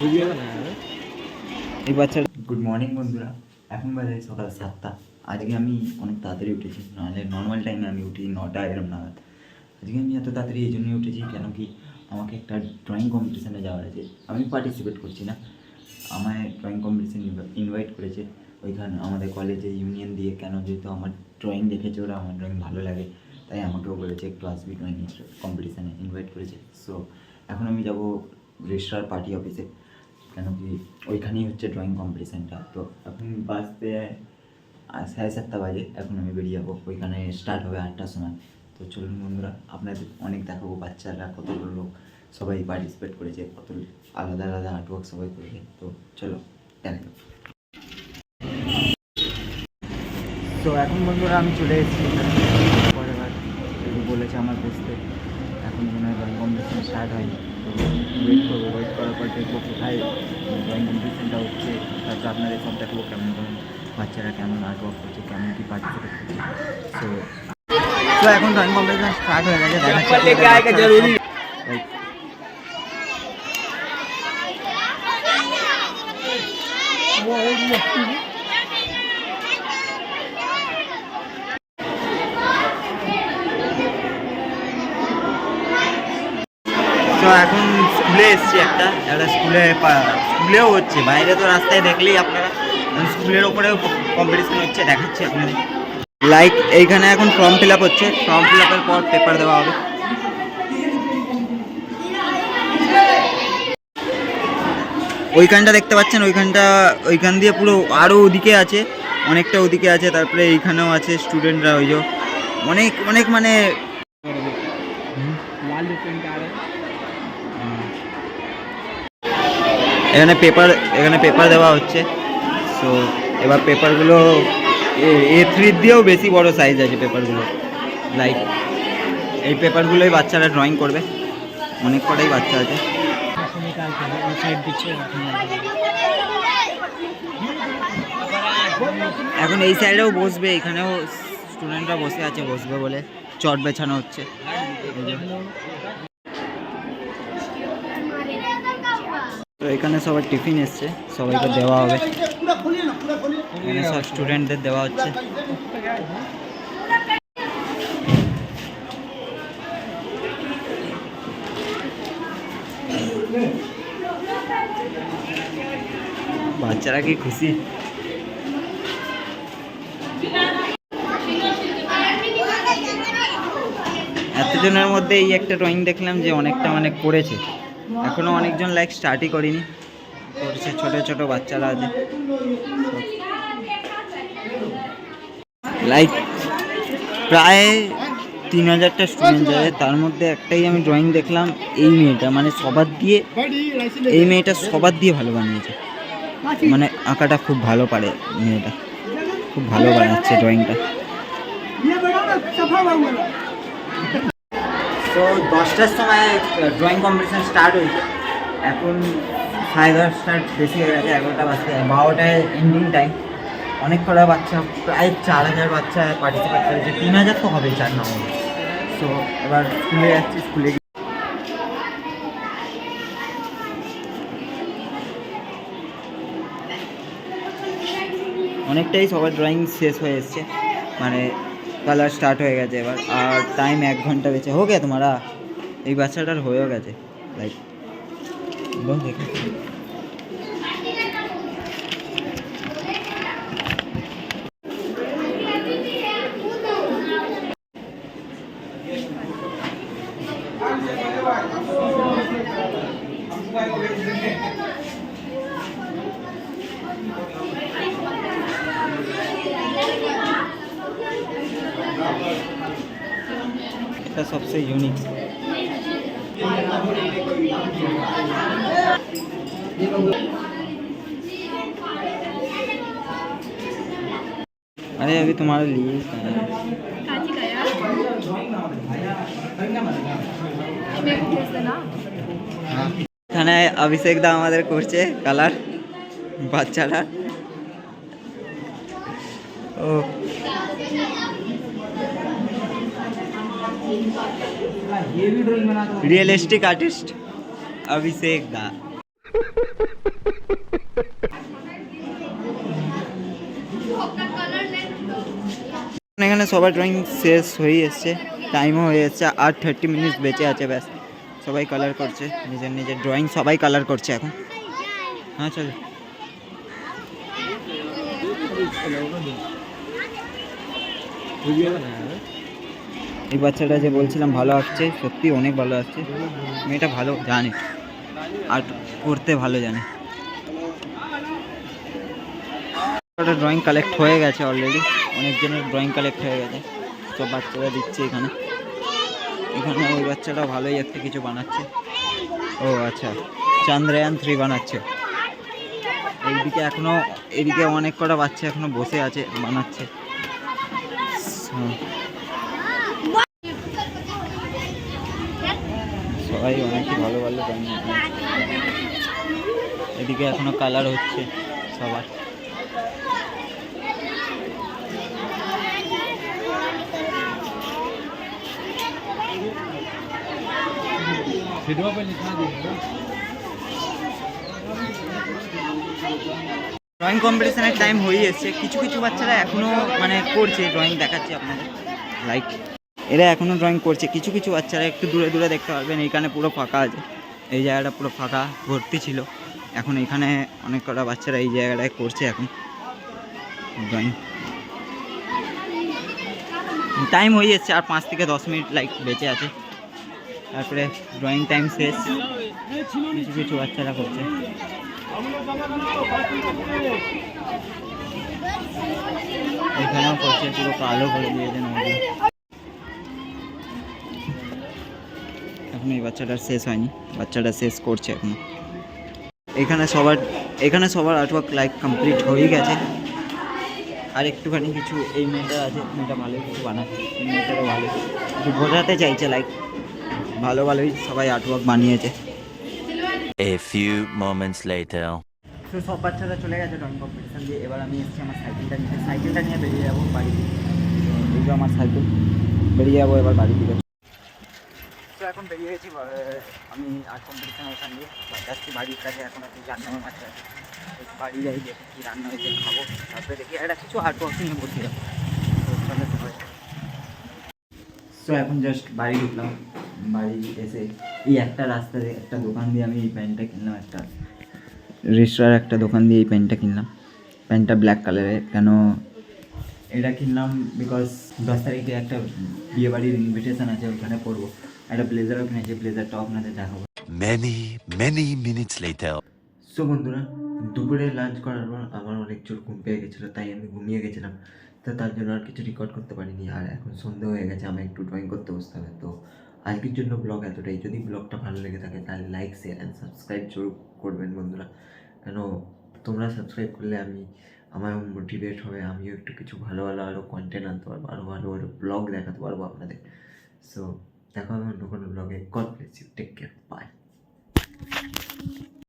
এই বাচ্চাটা good morning বন্ধুরা, এখন বাজে সকাল 7টা। আজকে আমি অনেক তাড়াতাড়ি উঠেছি, নাহলে নর্মাল টাইমে আমি উঠি 9টা এরম নাগাদ। আজকে আমি এত তাড়াতাড়ি এই জন্যই উঠেছি কেন কি আমাকে একটা ড্রয়িং কম্পিটিশানে যাওয়ার আছে। আমি পার্টিসিপেট করছি না, আমায় ড্রয়িং কম্পিটিশান ইনভাইট করেছে ওইখানে আমাদের কলেজে ইউনিয়ন দিয়ে। কেন যেহেতু আমার ড্রয়িং দেখেছে ওরা, আমার ড্রয়িং ভালো লাগে, তাই আমাকেও বলেছে একটু আসবি ড্রয়িং কম্পিটিশানে, ইনভাইট করেছে। সো এখন আমি যাবো রেজিস্ট্রার পার্টি অফিসে, কেন কি ওইখানেই হচ্ছে ড্রয়িং কম্পিটিশানটা। তো এখন বাজতে 7:30 বাজে, এখন আমি বেরিয়ে যাবো, ওইখানে স্টার্ট হবে 8টার সময়। তো চলুন বন্ধুরা, আপনাদের অনেক দেখাবো বাচ্চারা কতগুলো লোক সবাই পার্টিসিপেট করেছে, কত আলাদা আলাদা আর্টওয়ার্ক সবাই করেছে। তো চলো দেখা। তো এখন বন্ধুরা আমি চলে এসেছি এখানে, পরের বার বলেছে আমার বসতে। এখন মনে হয় ড্রয়িং কম্পিটিশান স্টার্ট হয়নি, তো ওয়েট করবো। ওয়েট করার পর দেখবো কোথায় ড্রয়িং কম্পিটিশানটা হচ্ছে, তারপর আপনাদের সব দেখবো কেমন কেমন বাচ্চারা কেমন আর্টওয়ার্ক করছে, কেমন কী পার্টিসিপেট করছে। তো এখন ড্রয়িং কম্পিটিশান স্টার্ট হয়ে গেছে, তো এখন স্কুলে এসছি, একটা স্কুলেও হচ্ছে, বাইরে তো রাস্তায় দেখলেই আপনারা, স্কুলের ওপরেও কম্পিটিশন হচ্ছে, দেখাচ্ছে আপনাদের। লাইক এইখানে এখন ফর্ম ফিল আপ হচ্ছে, ফর্ম ফিল আপের পর পেপার দেওয়া হবে। ওইখানটা দেখতে পাচ্ছেন, ওইখান দিয়ে পুরো আরও ওদিকে আছে, অনেকটা ওদিকে আছে, তারপরে এইখানেও আছে স্টুডেন্টরা, ওই যে অনেক অনেক মানে এখানে পেপার দেওয়া হচ্ছে। সো এবার পেপারগুলো A3 দিয়েও বেশি বড় সাইজ আছে পেপারগুলো। লাইক এই পেপারগুলোই বাচ্চারা ড্রয়িং করবে, অনেক কটাই বাচ্চা আছে। এখন এই সাইডেও বসবে, এখানেও স্টুডেন্টরা বসে আছে, বসবে বলে চট বেছানো হচ্ছে। তো এখানে সবার টিফিন এসছে, সবাইকে দেওয়া হবে, এখানে সব স্টুডেন্টদের দেওয়া হচ্ছে। বাচ্চারা কি খুশি! এতজনের মধ্যে এই একটা ড্রয়িং দেখলাম যে অনেকটা মানে করেছে, এখনো অনেকজন লাইক স্টার্টই করিনি, করছে, ছোট ছোট বাচ্চারা আছে। লাইক প্রায় 3000টা স্টুডেন্ট যাবে, তার মধ্যে একটাই আমি ড্রয়িং দেখলাম, এই মেয়েটা মানে এই মেয়েটা সবার দিয়ে ভালো বানিয়েছে, মানে আঁকাটা খুব ভালো পারে মেয়েটা, খুব ভালো বানাচ্ছে ড্রয়িংটা। তো 10টার সময় ড্রয়িং কম্পিটিশান স্টার্ট হয়েছে, এখন 10:30 বেশি হয়ে গেছে, 11টা বাজতে, 12টায় এন্ডিং টাইম। অনেক কটা বাচ্চা, প্রায় 4000 বাচ্চা পার্টিসিপেট করেছে, 3000 তো হবে 4 নম্বর। সো এবার স্কুলে যাচ্ছি, স্কুলে অনেকটাই সবার ড্রয়িং শেষ হয়ে এসছে, মানে কালার স্টার্ট হয়ে গেছে এবার, আর টাইম 1 ঘন্টা বেঁচে হো গে তোমারা। এই বাচ্চাটার হয়েও গেছে, লাইক দেখে এটা সবচেয়ে ইউনিক। अरे अभी तुम्हारे लिए এখানে অভিষেক দা আমাদের করছে কালার, বাচ্চারা। ও रियलिस्टिक आर्टिस्ट अभिषेक दा। এখানে সবার ড্রয়িং শেষ হয়ে এসছে, টাইমও হয়ে এসছে, আর 30 মিনিট বেঁচে আছে ব্যাস। সবাই কালার করছে নিজের নিজের ড্রয়িং, সবাই কালার করছে এখন। হ্যাঁ চলো। এই বাচ্চাটা যে বলছিলাম ভালো আসছে, সত্যি অনেক ভালো আসছে। মেয়েটা ভালো জানে, আর্ট করতে ভালো জানে। একটা ড্রয়িং কালেক্ট হয়ে গেছে অলরেডি, অনেকজনের ড্রয়িং কালেক্ট হয়ে গেছে, সব বাচ্চারা দিচ্ছে এখানে। এখানে ওই বাচ্চাটা ভালোই একটা কিছু বানাচ্ছে। ও আচ্ছা, চন্দ্রয়ান 3 বানাচ্ছে। এইদিকে এখনো, এদিকে অনেক কটা বাচ্চা এখনো বসে আছে, বানাচ্ছে। সবাই অনেকই ভালো ভালো ড্রয়িং। এদিকে এখনো কালার হচ্ছে সবার। ড্রয়িং কম্পিটিশনের টাইম হয়ে এসছে, কিছু কিছু বাচ্চারা এখনো মানে করছে ড্রয়িং, দেখাচ্ছে আপনাদের লাইক। এরা এখনো ড্রয়িং করছে, কিছু কিছু বাচ্চারা একটু দূরে দূরে দেখতে পারবেন। এইখানে পুরো ফাঁকা আছে, এই জায়গাটা পুরো ফাঁকা ভর্তি ছিল। এখন এখানে অনেক কটা বাচ্চারা এই জায়গাটায় করছে এখন ড্রয়িং। টাইম হয়ে যাচ্ছে, আর 5 থেকে 10 মিনিট লাইক বেঁচে আছে, তারপরে ড্রয়িং টাইম শেষ। কিছু কিছু বাচ্চারা করছে। এখানেও করছে, পুরো কালো করে দিয়েছে নদী। এখন এই বাচ্চাটার শেষ হয়নি, বাচ্চাটা শেষ করছে এখন। এখানে সবার আর্টওয়ার্ক লাইক কমপ্লিট হয়ে গেছে। আর একটুখানি কিছু এই মেয়েটা আছে, মেয়েটা ভালোই কিছু বানাচ্ছে, এই মেয়েটারও ভালো কিছু বোঝাতে চাইছে লাইক। ভালোই সবাই আর্টওয়ার্ক বানিয়েছে। A few moments later. তো সব বাচ্চারা চলে গেছে ড্রয়িং কম্পিটিশান দিয়ে। এবার আমি এসেছি আমার সাইকেলটা নিয়ে বেরিয়ে যাবো বাড়ি থেকে। এই যে আমার সাইকেল, বেরিয়ে যাবো এবার বাড়ি থেকে। তো এখন বেরিয়ে গেছি আমি আর্ট কম্পিটিশান ওখান দিয়ে যাচ্ছি বাড়ির কাছে। এখন একটু জান্নামের মাছ আছে, বাড়ি যাই, দেখি কী রান্না হয়েছে খাবো, তারপরে দেখি একটা কিছু আর্টওয়ার্ক নিয়ে বসে যাবো। তো এখন জাস্ট বাড়ি ঢুকলাম, বাড়ি এসে এই একটা রাস্তা দিয়ে একটা দোকান দিয়ে আমি এই প্যান্টটা কিনলাম, একটা রেস্টুরার একটা দোকান দিয়ে এই প্যান্টটা কিনলাম। প্যান্টটা ব্ল্যাক কালারের। কেন এটা কিনলাম? বিকজ 10 তারিখে একটা বিয়েবাড়ির ইনভিটেশন আছে, ওখানে পরবো। একটা ব্লেজারও কিনেছি, ব্লেজারটাও আপনাদের দেখাবো। Many minutes later. সো বন্ধুরা, দুপুরে লাঞ্চ করার পর আমার অনেক জোর ঘুম পেয়ে গেছিলো, তাই আমি ঘুমিয়ে গেছিলাম। তো তার জন্য আর কিছু রেকর্ড করতে পারিনি। আর এখন সন্ধে হয়ে গেছে, আমি একটু ড্রয়িং করতে বসতে হবে। তো আজকের জন্য ব্লগ এতটাই। যদি ব্লগটা ভালো লেগে থাকে তাহলে লাইক, শেয়ার অ্যান্ড সাবস্ক্রাইব জরুর করবেন বন্ধুরা। কেন তোমরা সাবস্ক্রাইব করলে আমার মোটিভেট হবে, আমিও একটু কিছু ভালো আরও কন্টেন্ট আনতে পারবো, আরও ভালো ব্লগ দেখাতে পারবো আপনাদের। সো দেখা হবে অন্য কোনো ব্লগে। God bless you, take care, by.